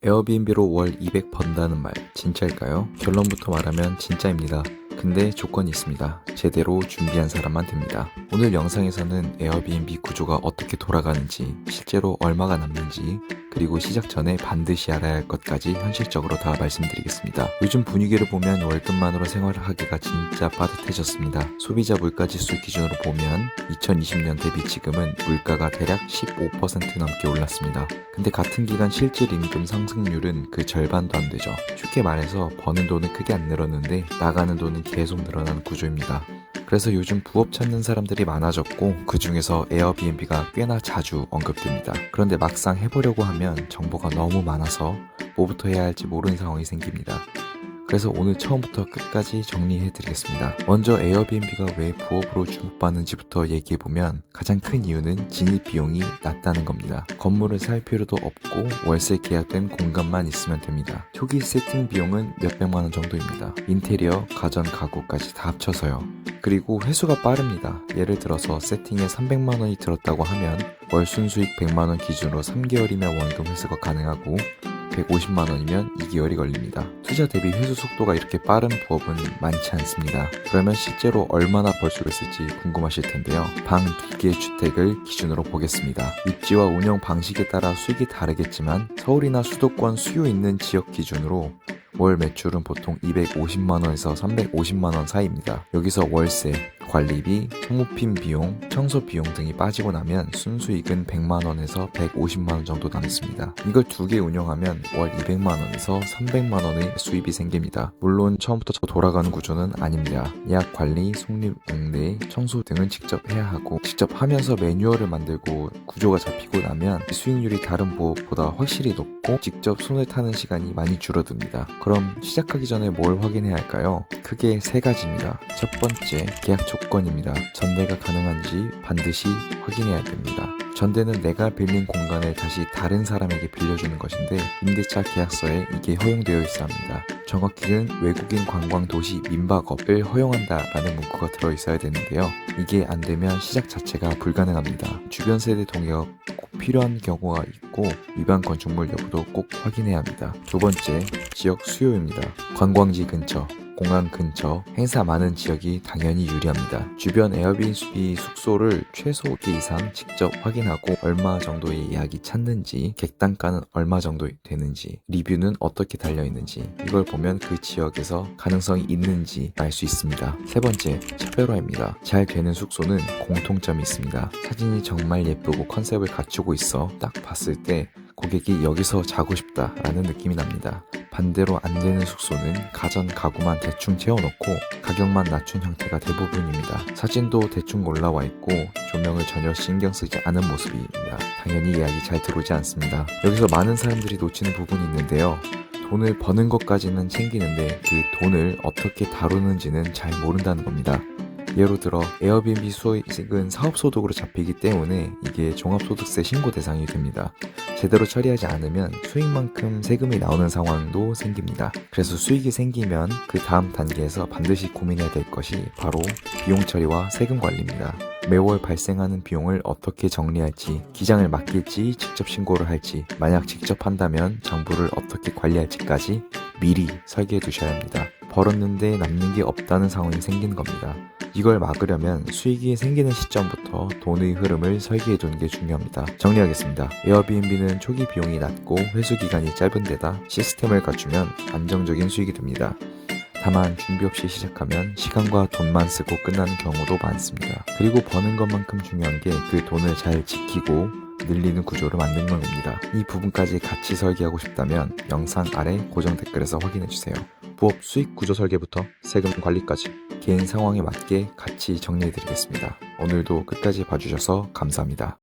에어비앤비로 월 200 번다는 말 진짜일까요? 결론부터 말하면 진짜입니다. 근데 조건이 있습니다. 제대로 준비한 사람만 됩니다. 오늘 영상에서는 에어비앤비 구조가 어떻게 돌아가는지, 실제로 얼마가 남는지, 그리고 시작 전에 반드시 알아야 할 것까지 현실적으로 다 말씀드리겠습니다. 요즘 분위기를 보면 월급만으로 생활을 하기가 진짜 빠듯해졌습니다. 소비자 물가지수 기준으로 보면 2020년 대비 지금은 물가가 대략 15% 넘게 올랐습니다. 근데 같은 기간 실질 임금 상승률은 그 절반도 안 되죠. 쉽게 말해서 버는 돈은 크게 안 늘었는데 나가는 돈은 계속 늘어나는 구조입니다. 그래서 요즘 부업 찾는 사람들이 많아졌고 그 중에서 에어비앤비가 꽤나 자주 언급됩니다. 그런데 막상 해보려고 하면 정보가 너무 많아서 뭐부터 해야 할지 모르는 상황이 생깁니다. 그래서 오늘 처음부터 끝까지 정리해드리겠습니다. 먼저 에어비앤비가 왜 부업으로 주목받는지부터 얘기해보면 가장 큰 이유는 진입 비용이 낮다는 겁니다. 건물을 살 필요도 없고 월세 계약된 공간만 있으면 됩니다. 초기 세팅 비용은 몇백만 원 정도입니다. 인테리어, 가전, 가구까지 다 합쳐서요. 그리고 회수가 빠릅니다. 예를 들어서 세팅에 300만 원이 들었다고 하면 월 순수익 100만 원 기준으로 3개월이면 원금 회수가 가능하고 150만 원이면 2개월이 걸립니다. 투자 대비 회수 속도가 이렇게 빠른 부업은 많지 않습니다. 그러면 실제로 얼마나 벌 수 있을지 궁금하실 텐데요. 방 2개 주택을 기준으로 보겠습니다. 입지와 운영 방식에 따라 수익이 다르겠지만 서울이나 수도권 수요 있는 지역 기준으로 월 매출은 보통 250만원에서 350만원 사이입니다. 여기서 월세, 관리비, 소모품 비용, 청소 비용 등이 빠지고 나면 순수익은 100만원에서 150만원 정도 남습니다. 이걸 2개 운영하면 월 200만원에서 300만원의 수입이 생깁니다. 물론 처음부터 돌아가는 구조는 아닙니다. 예약 관리, 속립, 응대, 청소 등은 직접 해야 하고 직접 하면서 매뉴얼을 만들고 구조가 잡히고 나면 수익률이 다른 부업보다 확실히 높고 직접 손을 타는 시간이 많이 줄어듭니다. 그럼 시작하기 전에 뭘 확인해야 할까요? 크게 3가지입니다. 첫 번째, 계약 조건입니다. 전대가 가능한지 반드시 확인해야 됩니다. 전대는 내가 빌린 공간을 다시 다른 사람에게 빌려주는 것인데 임대차 계약서에 이게 허용되어 있어야 합니다. 정확히는 외국인 관광 도시 민박업을 허용한다라는 문구가 들어있어야 되는데요. 이게 안 되면 시작 자체가 불가능합니다. 주변 세대 동의가 꼭 필요한 경우가 있고 위반 건축물 여부도 꼭 확인해야 합니다. 두 번째, 지역 수요입니다. 관광지 근처, 공항 근처, 행사 많은 지역이 당연히 유리합니다. 주변 에어비앤비 숙소를 최소 1개 이상 직접 확인하고 얼마 정도의 예약이 찼는지, 객단가는 얼마 정도 되는지, 리뷰는 어떻게 달려있는지 이걸 보면 그 지역에서 가능성이 있는지 알 수 있습니다. 세 번째, 차별화입니다. 잘 되는 숙소는 공통점이 있습니다. 사진이 정말 예쁘고 컨셉을 갖추고 있어 딱 봤을 때 고객이 여기서 자고 싶다 라는 느낌이 납니다. 반대로 안 되는 숙소는 가전 가구만 대충 채워놓고 가격만 낮춘 형태가 대부분입니다. 사진도 대충 올라와 있고 조명을 전혀 신경 쓰지 않은 모습입니다. 당연히 예약이 잘 들어오지 않습니다. 여기서 많은 사람들이 놓치는 부분이 있는데요. 돈을 버는 것까지는 챙기는데 그 돈을 어떻게 다루는지는 잘 모른다는 겁니다. 예로 들어 에어비앤비 수익은 사업소득으로 잡히기 때문에 이게 종합소득세 신고 대상이 됩니다. 제대로 처리하지 않으면 수익만큼 세금이 나오는 상황도 생깁니다. 그래서 수익이 생기면 그 다음 단계에서 반드시 고민해야 될 것이 바로 비용 처리와 세금 관리입니다. 매월 발생하는 비용을 어떻게 정리할지, 기장을 맡길지 직접 신고를 할지, 만약 직접 한다면 장부를 어떻게 관리할지까지 미리 설계해 두셔야 합니다. 벌었는데 남는 게 없다는 상황이 생기는 겁니다. 이걸 막으려면 수익이 생기는 시점부터 돈의 흐름을 설계해 두는 게 중요합니다. 정리하겠습니다. 에어비앤비는 초기 비용이 낮고 회수 기간이 짧은 데다 시스템을 갖추면 안정적인 수익이 됩니다. 다만 준비 없이 시작하면 시간과 돈만 쓰고 끝나는 경우도 많습니다. 그리고 버는 것만큼 중요한 게 그 돈을 잘 지키고 늘리는 구조를 만드는 겁니다. 이 부분까지 같이 설계하고 싶다면 영상 아래 고정 댓글에서 확인해주세요. 부업 수익 구조 설계부터 세금 관리까지 개인 상황에 맞게 같이 정리해드리겠습니다. 오늘도 끝까지 봐주셔서 감사합니다.